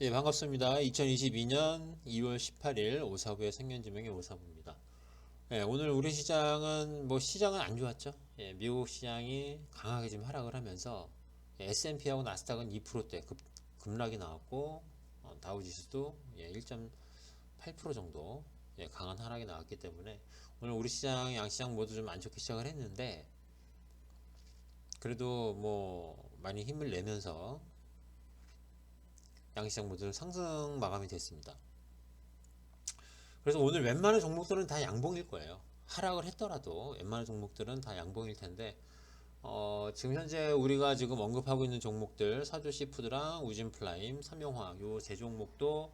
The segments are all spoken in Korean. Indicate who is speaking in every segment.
Speaker 1: 예, 반갑습니다. 2022년 2월 18일 오사부의 생년지명의 오사부입니다. 예, 오늘 우리 시장은 시장은 안 좋았죠. 예, 미국 시장이 강하게 지금 하락을 하면서 S&P하고 나스닥은 2%대 급락이 나왔고 다우지수도 1.8% 정도 강한 하락이 나왔기 때문에 오늘 우리 시장 양시장 모두 좀 안 좋게 시작을 했는데 그래도 많이 힘을 내면서 양시장 모두 상승 마감이 됐습니다. 그래서 오늘 웬만한 종목들은 다 양봉일 거예요. 하락을 했더라도 웬만한 종목들은 다 양봉일 텐데 지금 현재 우리가 지금 언급하고 있는 종목들 사조시푸드랑 우진플라임, 삼용화학 요 세 종목도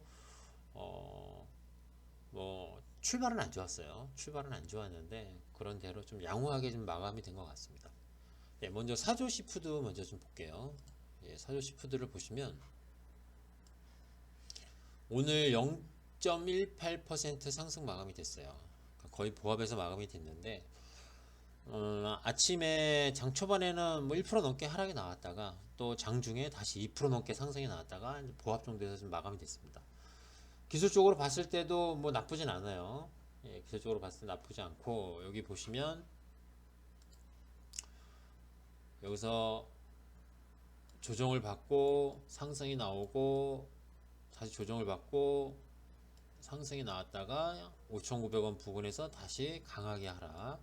Speaker 1: 어, 출발은 안 좋았어요. 출발은 안 좋았는데 그런 대로 좀 양호하게 좀 마감이 된 것 같습니다. 예, 먼저 사조시푸드 먼저 좀 볼게요. 예, 사조시푸드를 보시면 오늘 0.18% 상승 마감이 됐어요. 거의 보합에서 마감이 됐는데 아침에 장 초반에는 1% 넘게 하락이 나왔다가 또 장중에 다시 2% 넘게 상승이 나왔다가 보합 정도에서 좀 마감이 됐습니다. 기술적으로 봤을 때도 나쁘진 않아요. 예, 기술적으로 봤을 때 나쁘지 않고 여기 보시면 여기서 조정을 받고 상승이 나오고 다시 조정을 받고 상승이 나왔다가 5,900원 부근에서 다시 강하게 하락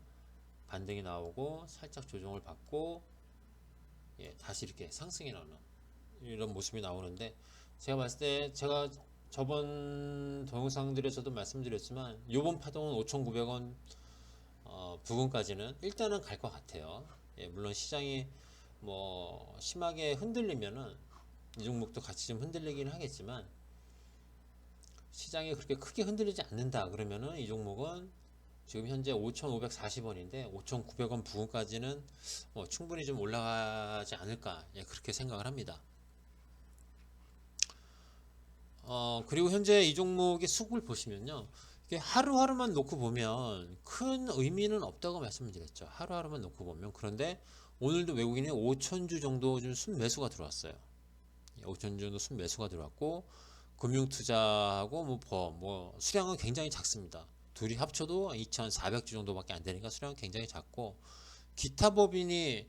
Speaker 1: 반등이 나오고 살짝 조정을 받고 다시 이렇게 상승이 나오는 이런 모습이 나오는데 제가 봤을 때 제가 저번 동영상들에서도 말씀드렸지만 요번 파동은 5,900원 부근까지는 일단은 갈 것 같아요. 예, 물론 시장이 심하게 흔들리면은 이 종목도 같이 좀 흔들리긴 하겠지만 시장이 그렇게 크게 흔들리지 않는다 그러면은 이 종목은 지금 현재 5,540원인데 5,900원 부근까지는 충분히 좀 올라가지 않을까 그렇게 생각을 합니다. 그리고 현재 이 종목의 수급을 보시면요. 이게 하루하루만 놓고 보면 큰 의미는 없다고 말씀드렸죠. 하루하루만 놓고 보면. 그런데 오늘도 외국인이 5천주 정도 좀 순매수가 들어왔어요. 5천주 정도 순매수가 들어왔고 금융투자하고 보험, 수량은 굉장히 작습니다. 둘이 합쳐도 2,400주 정도밖에 안 되니까 수량은 굉장히 작고 기타 법인이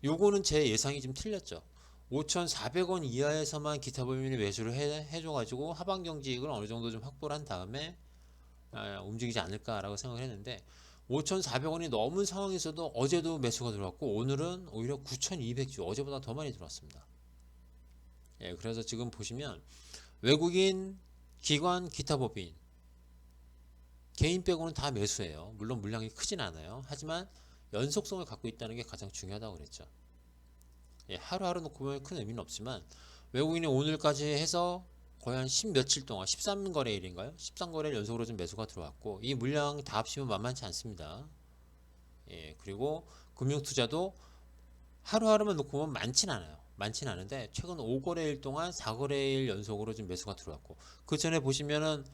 Speaker 1: 요거는 제 예상이 좀 틀렸죠. 5,400원 이하에서만 기타 법인이 매수를 해줘가지고 하반 경지익을 어느 정도 좀 확보를 한 다음에 움직이지 않을까라고 생각을 했는데 5,400원이 넘은 상황에서도 어제도 매수가 들어왔고 오늘은 오히려 9,200주 어제보다 더 많이 들어왔습니다. 예, 그래서 지금 보시면 외국인, 기관, 기타 법인 개인 빼고는 다 매수해요. 물론 물량이 크진 않아요. 하지만 연속성을 갖고 있다는 게 가장 중요하다고 그랬죠. 예, 하루하루 놓고 보면 큰 의미는 없지만 외국인이 오늘까지 해서 거의 한 10 며칠 동안 13거래일인가요? 13거래일 연속으로 좀 매수가 들어왔고 이 물량 다 합치면 만만치 않습니다. 예, 그리고 금융투자도 하루하루만 놓고 보면 많진 않아요. 많진 않은데 최근 5거래일 동안 4거래일 연속으로 좀 매수가 들어왔고 그 전에 보시면은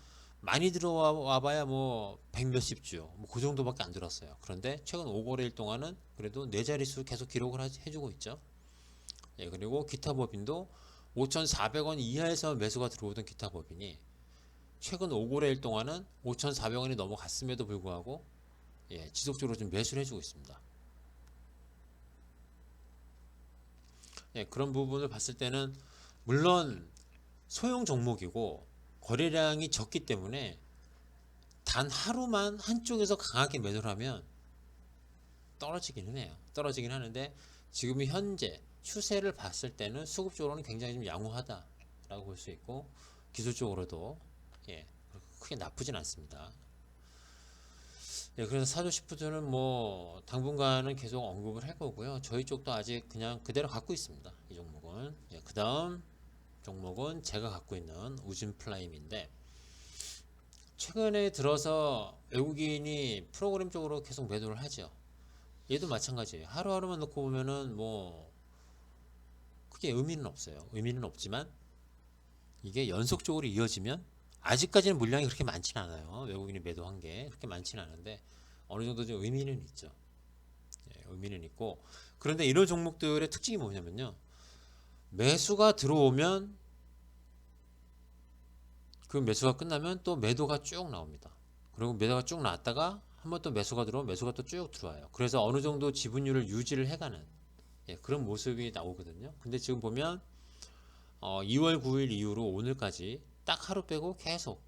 Speaker 1: 많이 들어와 봐야 100 몇십 주, 그 정도밖에 안 들었어요. 그런데 최근 5거래일 동안은 그래도 네 자릿수 계속 기록을 해주고 있죠. 예, 그리고 기타 법인도 5,400원 이하에서 매수가 들어오던 기타 법인이 최근 5거래일 동안은 5,400원이 넘어갔음에도 불구하고 지속적으로 좀 매수를 해주고 있습니다. 예, 그런 부분을 봤을 때는 물론 소형 종목이고 거래량이 적기 때문에 단 하루만 한쪽에서 강하게 매도를 하면 떨어지기는 해요. 떨어지긴 하는데 지금 현재 추세를 봤을 때는 수급적으로는 굉장히 좀 양호하다라고 볼 수 있고 기술적으로도 크게 나쁘진 않습니다. 예, 그래서 사조시푸드는 당분간은 계속 언급을 할 거고요. 저희 쪽도 아직 그냥 그대로 갖고 있습니다. 이 종목은. 예, 그 다음 종목은 제가 갖고 있는 우진플라임인데 최근에 들어서 외국인이 프로그램 쪽으로 계속 매도를 하죠. 얘도 마찬가지예요. 하루하루만 놓고 보면은 크게 의미는 없어요. 의미는 없지만 이게 연속적으로 이어지면 아직까지는 물량이 그렇게 많지는 않아요. 외국인이 매도한 게 그렇게 많지는 않은데 어느 정도 좀 의미는 있죠. 의미는 있고 그런데 이런 종목들의 특징이 뭐냐면요. 매수가 들어오면 그 매수가 끝나면 또 매도가 쭉 나옵니다. 그리고 매도가 쭉 나왔다가 한 번 또 매수가 들어오면 매수가 또 쭉 들어와요. 그래서 어느 정도 지분율을 유지를 해가는 그런 모습이 나오거든요. 근데 지금 보면 2월 9일 이후로 오늘까지 딱 하루 빼고 계속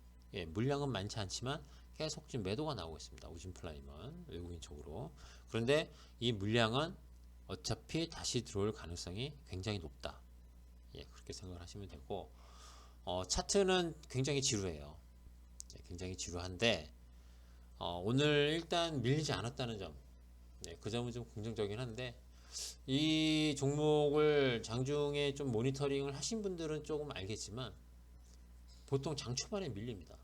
Speaker 1: 물량은 많지 않지만 계속 지금 매도가 나오고 있습니다. 오진플라이먼 외국인 쪽으로. 그런데 이 물량은 어차피 다시 들어올 가능성이 굉장히 높다. 그렇게 생각을 하시면 되고 차트는 굉장히 지루해요. 굉장히 지루한데 오늘 일단 밀리지 않았다는 점, 그 점은 좀 긍정적이긴 한데 이 종목을 장중에 좀 모니터링을 하신 분들은 조금 알겠지만 보통 장 초반에 밀립니다.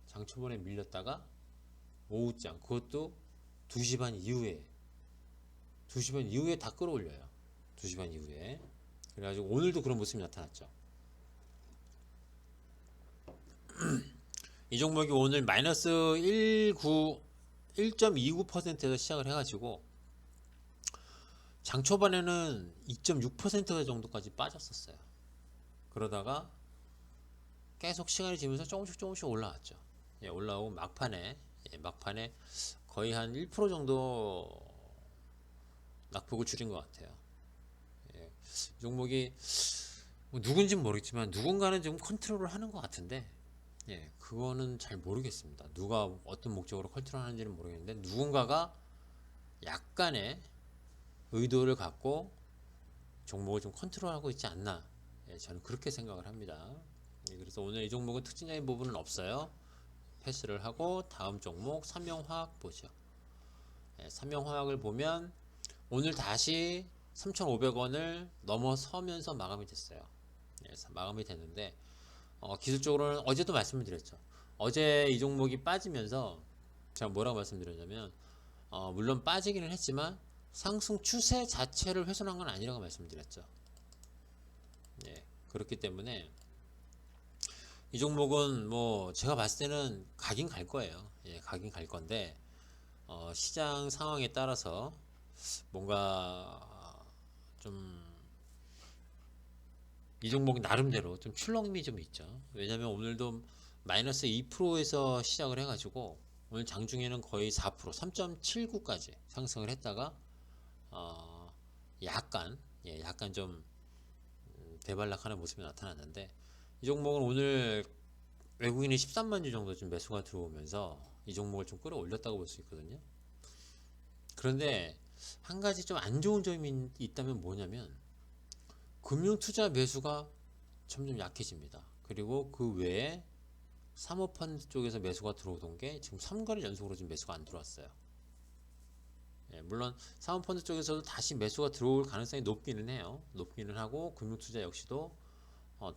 Speaker 1: 장 초반에 밀렸다가 오후장, 그것도 2시 반 이후에 2시 반 이후에 다 끌어올려요. 2시 반 이후에. 그래가지고 오늘도 그런 모습이 나타났죠. 이 종목이 오늘 마이너스 1.29%에서 시작을 해가지고 장 초반에는 2.6% 정도까지 빠졌었어요. 그러다가 계속 시간이 지면서 조금씩 올라왔죠. 올라오고 막판에 거의 한 1% 정도 낙폭을 줄인 것 같아요. 이 종목이 뭐 누군지는 모르겠지만 누군가는 좀 컨트롤을 하는 것 같은데 그거는 잘 모르겠습니다. 누가 어떤 목적으로 컨트롤하는지는 모르겠는데 누군가가 약간의 의도를 갖고 종목을 좀 컨트롤하고 있지 않나, 저는 그렇게 생각을 합니다. 그래서 오늘 이 종목은 특징적인 부분은 없어요. 패스를 하고 다음 종목 삼명화학 보죠. 삼명화학을 보면 오늘 다시 3,500원을 넘어서면서 마감이 됐어요. 마감이 됐는데 기술적으로는 어제도 말씀을 드렸죠. 어제 이 종목이 빠지면서 제가 뭐라고 말씀드렸냐면 물론 빠지기는 했지만 상승 추세 자체를 훼손한 건 아니라고 말씀드렸죠. 그렇기 때문에 이 종목은 뭐 제가 봤을 때는 가긴 갈 거예요. 가긴 갈 건데 시장 상황에 따라서 뭔가 좀 이 종목이 나름대로 좀 출렁임이 좀 있죠. 왜냐면 오늘도 마이너스 2%에서 시작을 해가지고 오늘 장중에는 거의 4%, 3.79까지 상승을 했다가 약간 좀 대반락하는 모습이 나타났는데 이 종목은 오늘 외국인이 13만 주 정도 좀 매수가 들어오면서 이 종목을 좀 끌어올렸다고 볼 수 있거든요. 그런데 한 가지 좀 안 좋은 점이 있다면 뭐냐면 금융투자 매수가 점점 약해집니다. 그리고 그 외에 사모펀드 쪽에서 매수가 들어오던 게 지금 3거래 연속으로 지금 매수가 안 들어왔어요. 물론 사모펀드 쪽에서도 다시 매수가 들어올 가능성이 높기는 해요. 높기는 하고 금융투자 역시도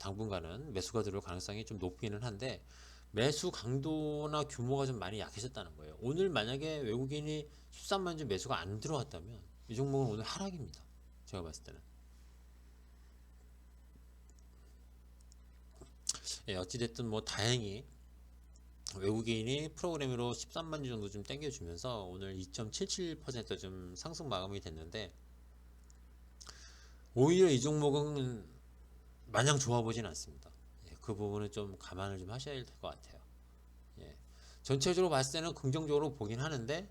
Speaker 1: 당분간은 매수가 들어올 가능성이 좀 높기는 한데 매수 강도나 규모가 좀 많이 약해졌다는 거예요. 오늘 만약에 외국인이 13만 주 매수가 안 들어왔다면 이 종목은 오늘 하락입니다. 제가 봤을 때는. 어찌됐든 뭐 다행히 외국인이 프로그램으로 13만 주 정도 좀 땡겨주면서 오늘 2.77% 좀 상승 마감이 됐는데 오히려 이 종목은 마냥 좋아 보진 않습니다. 그 부분은 좀 감안을 좀 하셔야 될 것 같아요. 전체적으로 봤을 때는 긍정적으로 보긴 하는데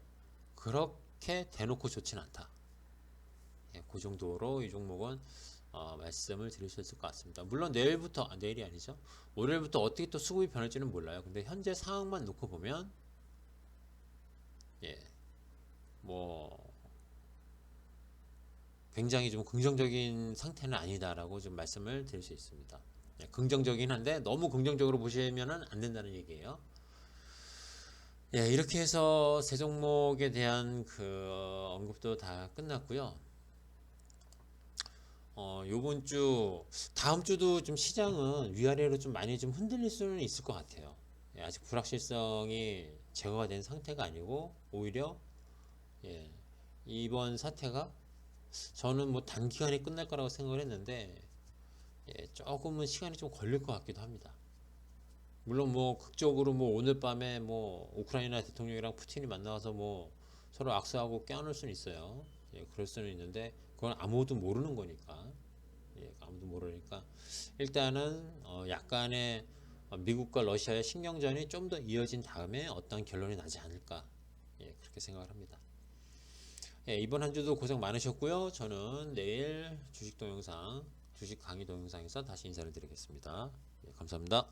Speaker 1: 그렇게 대놓고 좋진 않다. 그 정도로 이 종목은 말씀을 드릴 수 있을 것 같습니다. 물론 내일이 아니죠. 월요일부터 어떻게 또 수급이 변할지는 몰라요. 근데 현재 상황만 놓고 보면 뭐 굉장히 좀 긍정적인 상태는 아니다라고 좀 말씀을 드릴 수 있습니다. 긍정적이긴 한데 너무 긍정적으로 보시면은 안 된다는 얘기예요. 이렇게 해서 세 종목에 대한 그 언급도 다 끝났고요. 요번 주, 다음 주도 좀 시장은 위아래로 좀 많이 좀 흔들릴 수는 있을 것 같아요. 아직 불확실성이 제거가 된 상태가 아니고 오히려 이번 사태가 저는 뭐 단기간에 끝날 거라고 생각을 했는데 조금은 시간이 좀 걸릴 것 같기도 합니다. 물론 뭐 극적으로 뭐 오늘 밤에 뭐 우크라이나 대통령이랑 푸틴이 만나서 뭐 서로 악수하고 껴안을 수는 있어요. 그럴 수는 있는데 그건 아무도 모르는 거니까. 아무도 모르니까 일단은 약간의 미국과 러시아의 신경전이 좀 더 이어진 다음에 어떤 결론이 나지 않을까, 예, 그렇게 생각을 합니다. 예, 이번 한 주도 고생 많으셨고요. 저는 내일 주식 강의 동영상에서 다시 인사를 드리겠습니다. 예, 감사합니다.